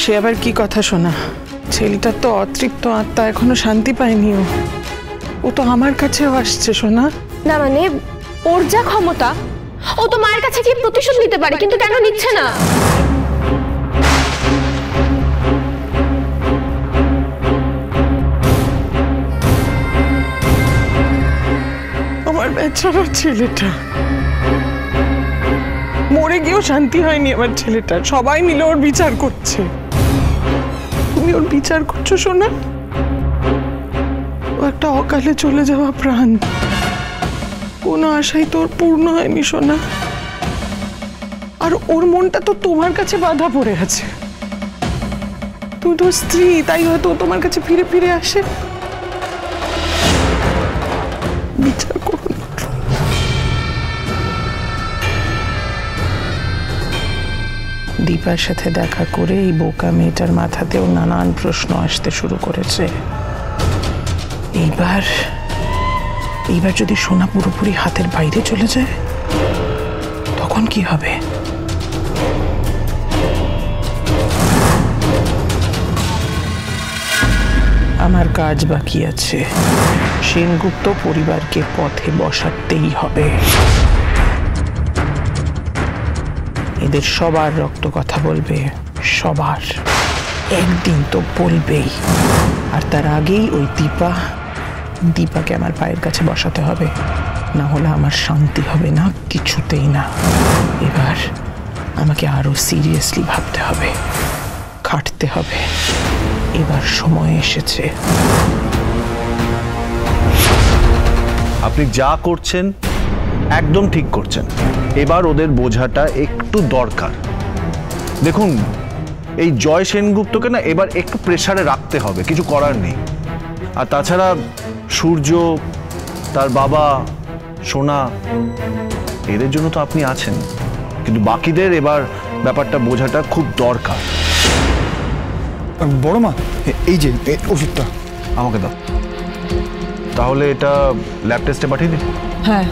সে আবার কি কথা শোনা? ছেলেটার তো অতৃপ্ত আত্মা, এখনো শান্তি পায়নি। ও তো আমার কাছেও আসছে সোনা। না মানে ওর যা ক্ষমতা, ও তো মায়ের কাছে গিয়ে প্রতিশোধ নিতে পারে, কিন্তু কেন নিচ্ছে না? আমার বেচারা ছেলেটা মরে গিয়েও শান্তি হয়নি আমার ছেলেটা। সবাই মিলে ওর বিচার করছে। তুমি ওর বিচার করছো সোনা? ও একটা অকালে চলে যাওয়া প্রাণ, কোনো আশাই তোর পূর্ণ হয়নি সোনা। আর ওর মনটা তো তোমার কাছে বাঁধা পড়ে আছে। তুমি তো স্ত্রী, তাই হয়তো তোমার কাছে ফিরে ফিরে আসে। বিচার করুন। দীপার সাথে দেখা করে এই বোকা মেয়েটার মাথাতেও নানান প্রশ্ন আসতে শুরু করেছে। এইবার যদি সোনা পুরোপুরি হাতের বাইরে চলে যায় তখন কি হবে? আমার কাজ বাকি আছে। সেনগুপ্ত পরিবারকে পথে বসাতেই হবে। এদের সবার রক্ত কথা বলবে, সবার। একদিন তো বলবেই। আর তার আগেই ওই দীপাকে আমার পায়ের কাছে বসাতে হবে, না হলে আমার শান্তি হবে না, কিছুতেই না। এবার আমাকে আরো সিরিয়াসলি ভাবতে হবে, খাটতে হবে। এবার সময় এসেছে। আপনি যা করছেন একদম ঠিক করছেন। এবার ওদের বোঝাটা একটু দরকার। দেখুন, এই জয় সেনগুপ্তকে না এবার একটু প্রেসারে রাখতে হবে, কিছু করার নেই। আর তাছাড়া সূর্য, তার বাবা, সোনা, এদের জন্য তো আপনি আছেন, কিন্তু বাকিদের এবার ব্যাপারটা বোঝাটা খুব দরকার। বড় মা, এই যে ওষুধটা আমাকে দাও। তাহলে এটা ল্যাব টেস্টে পাঠিয়ে দিন। হ্যাঁ,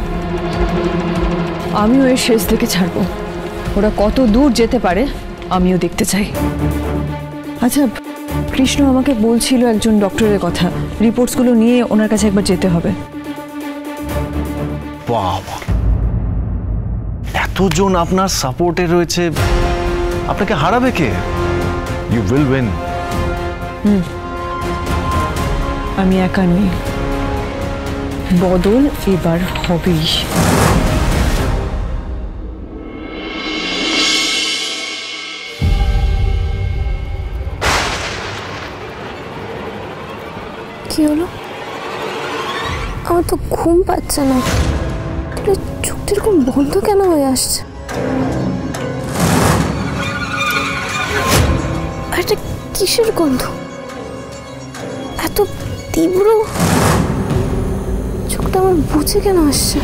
আমিও এর শেষ থেকে ছাড়বো। ওরা কত দূর যেতে পারে আমিও দেখতে চাই। আচ্ছা, কৃষ্ণ আমাকে বলছিল একজন ডক্টরের কথা, রিপোর্টসগুলো নিয়ে ওনার কাছে একবার যেতে হবে। বাবা, এতজন আপনার সাপোর্টে রয়েছে, আপনাকে হারাবে কে? You will win. আমি একা নই, বদল এবার হবেই। কি হলো? আমার তো ঘুম পাচ্ছে না। চোখটা এরকম বন্ধ কেন হয়ে আসছে? এটা কিসের গন্ধ? এত তীব্র। চোখটা আমার বুঝে কেন আসছে?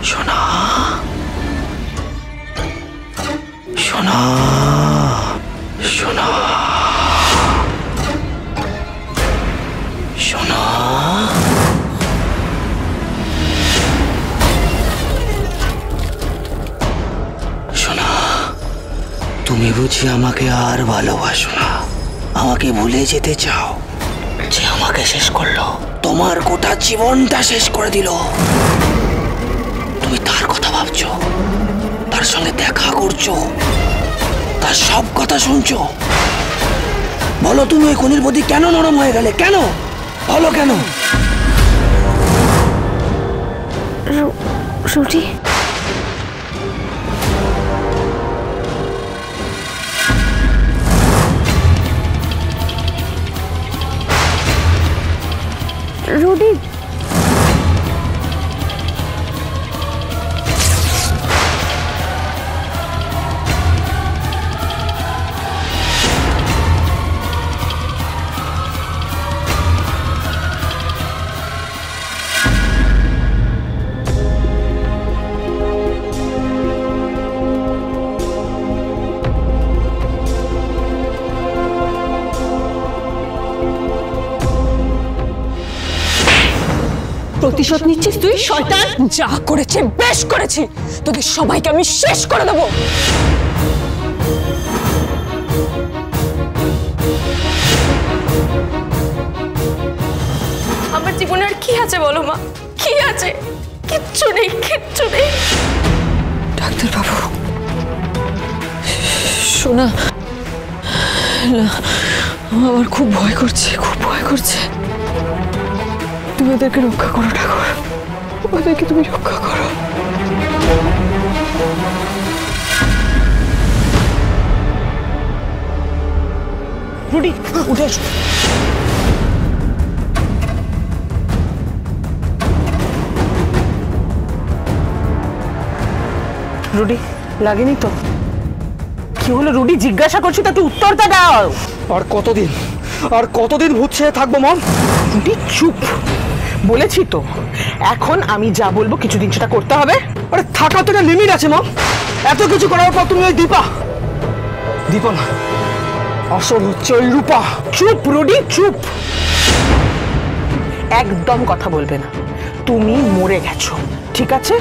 সোনা, সোনা, সোনা, সোনা। সোনা, তুমি বুঝি আমাকে আর ভালোবাসো না? আমাকে ভুলে যেতে চাও? যে আমাকে শেষ করলো, তোমার গোটা জীবনটা শেষ করে দিল। তুমি তার কথা ভাবছো, তার সঙ্গে দেখা করছো, তার সব কথা শুনছো। বলো, তুমি ওই খুনির প্রতি কেন নরম হয়ে গেলে? কেন বলো, কেন? রুটি, রুটি, প্রতিশোধ নিচ্ছিস তুই শয়তান? যা করেছে বেশ করেছি, তোদের সবাইকে আমি শেষ করে দেবো। আমার জীবনে আর কি আছে বলো মা, কি আছে? কিচ্ছু নেই, কিচ্ছু নেই। ডাক্তারবাবু, শোনা, না আমার খুব ভয় করছে, খুব ভয় করছে। তুমি ওদেরকে রক্ষা করো ঠাকুর, ওদেরকে তুমি রক্ষা করো। রুডি উঠে এসো। রুডি লাগেনি তো? কি হলো রুডি? জিজ্ঞাসা করছি তো, একটু উত্তরটা দাও। আর কতদিন ভূত ছেয়ে থাকবো মম? রুডি চুপ, বলেছি তো এখন আমি যা বলবো কিছুদিন সেটা করতে হবে। আরে থাকা তো একটা লিমিট আছে মম। এত কিছু করার পর তুমি ওই দীপা না, আসল হচ্ছে ওই রূপা। চুপ রুডি চুপ, একদম কথা বলবে না। তুমি মরে গেছো, ঠিক আছে?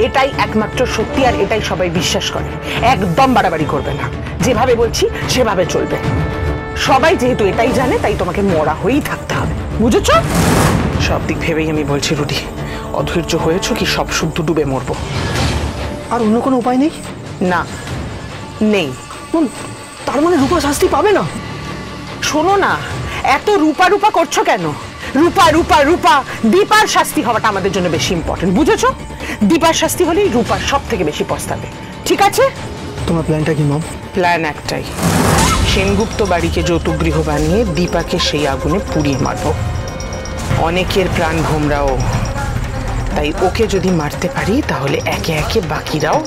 এটাই একমাত্র সত্যি, আর এটাই সবাই বিশ্বাস করে। একদম বাড়াবাড়ি করবে না, যেভাবে বলছি সেভাবে চলবে। সবাই যেহেতু এটাই জানে, তাই তোমাকে মরা হয়েই থাকতে হবে, বুঝেছ? সব দিক ভেবেই আমি বলছি রুডি, অধৈর্য হয়েছ কি? সব শুদ্ধ ডুবে মরবো। আর অন্য কোনো উপায় নেই? না, নেই। তার মানে রূপা শাস্তি পাবে না? শোনো না, এত রূপা রূপা করছো কেন? রূপা রূপা রূপা, দীপার শাস্তি হওয়াটা আমাদের জন্য বেশি ইম্পর্টেন্ট, বুঝেছো? দীপার শাস্তি হলেই রূপার সব থেকে বেশি পস্তাবে, ঠিক আছে? তোমার প্ল্যানটা কি মম? প্ল্যান একটাই, সেনগুপ্ত বাড়িকে যৌতুক গৃহ বানিয়ে দীপাকে সেই আগুনে পুড়িয়ে মারবো। অনেকের প্রাণ ভোমরাও, তাই ওকে যদি মারতে পারি তাহলে একে একে বাকিরাও।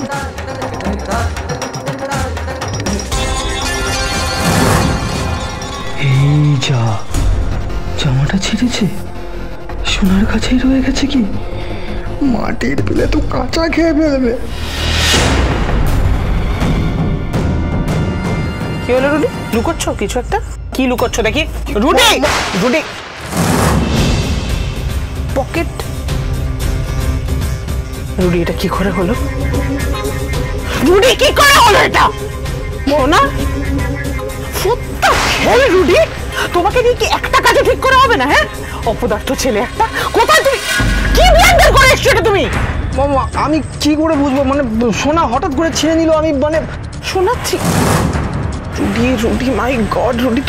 এই যা, জামাটা ছিঁড়েছে, সোনার কাছেই রয়ে গেছে কি? মাটির পিলে তো কাঁচা খেয়ে ফেলবে। কি হলো রুডি? লুকোচ্ছ কিছু একটা? কি লুকোচ্ছ দেখি? Rudi Rudi, pocket. রুডি এটা কি করে হলো? রুডি কি করে হলো এটা? মোনা ফুটটা খেল রুডি, তোমাকে দিয়ে কি একটা কাজও ঠিক করা হবে না? হ্যাঁ, অপদার্থ ছেলে একটা। কোথায় তুমি কি ব্ল্যান্ডার করে এসছো এটা তুমি? মামা আমি কি করে বুঝবো? মানে সোনা হঠাৎ করে ছিঁড়ে নিল, আমি মানে শোনাচ্ছি। রুডি রুডি মাই গড রুডি,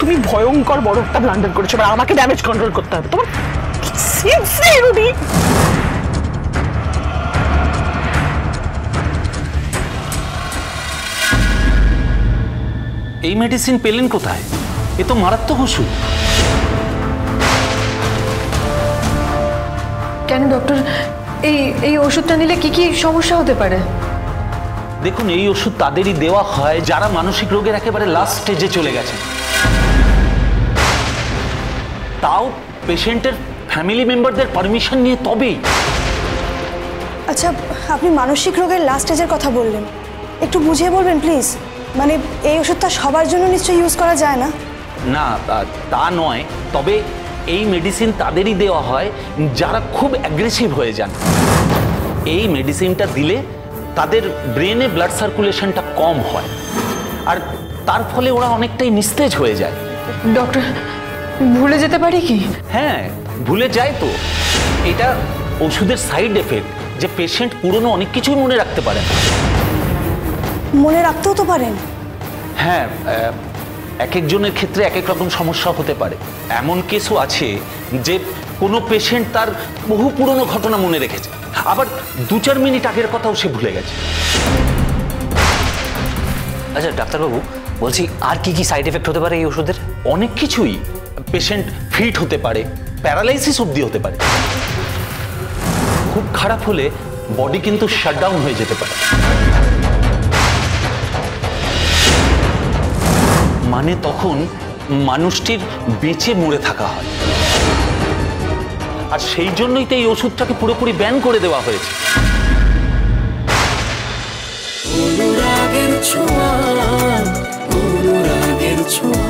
তুমি ভয়ঙ্কর বড় একটা ব্লান্ডার করেছো, আর আমাকে ড্যামেজ কন্ট্রোল করতে হবে। তোমার সেন্স নেই রুডি। এই মেডিসিন পেলেন কোথায়? এ তো মারাত্মক ওষুধ। কেন ডক্টর, এই ওষুধটা নিলে কি কি সমস্যা হতে পারে? দেখুন, এই ওষুধ তাদেরই দেওয়া হয় যারা মানসিক রোগের একেবারে লাস্ট স্টেজে চলে গেছে, তাও পেশেন্টের ফ্যামিলি মেম্বারদের পারমিশন নিয়ে তবেই। আচ্ছা, আপনি মানসিক রোগের লাস্ট স্টেজের কথা বললেন, একটু বুঝিয়ে বলবেন প্লিজ। মানে এই ওষুধটা সবার জন্য নিশ্চয়ই ইউজ করা যায় না? না, তা নয়, তবে এই মেডিসিন তাদেরই দেওয়া হয় যারা খুব অ্যাগ্রেসিভ হয়ে যান। এই মেডিসিনটা দিলে তাদের ব্রেনে ব্লাড সার্কুলেশনটা কম হয়, আর তার ফলে ওরা অনেকটাই নিস্তেজ হয়ে যায়। ডক্টর, ভুলে যেতে পারি কি? হ্যাঁ, ভুলে যায় তো। এটা ওষুধের সাইড এফেক্ট, যে পেশেন্ট পুরনো অনেক কিছুই মনে রাখতে পারে না। মনে রাখতেও তো পারেন? হ্যাঁ, এক একজনের ক্ষেত্রে এক এক রকম সমস্যা হতে পারে। এমন কেসও আছে যে কোনো পেশেন্ট তার বহু পুরনো ঘটনা মনে রেখেছে, আবার 2-4 মিনিট আগের কথাও সে ভুলে গেছে। আচ্ছা ডাক্তারবাবু, বলছি আর কি কি সাইড এফেক্ট হতে পারে এই ওষুধের? অনেক কিছুই। পেশেন্ট ফিট হতে পারে, প্যারালাইসিস অবধি হতে পারে। খুব খারাপ হলে বডি কিন্তু শাটডাউন হয়ে যেতে পারে। মানে তখন মানুষটির বেঁচে মরে থাকা হয়, আর সেই জন্যই তো এই ওষুধটাকে পুরোপুরি ব্যান করে দেওয়া হয়েছে। অনুরাগের ছোঁয়া, অনুরাগের ছোঁয়া।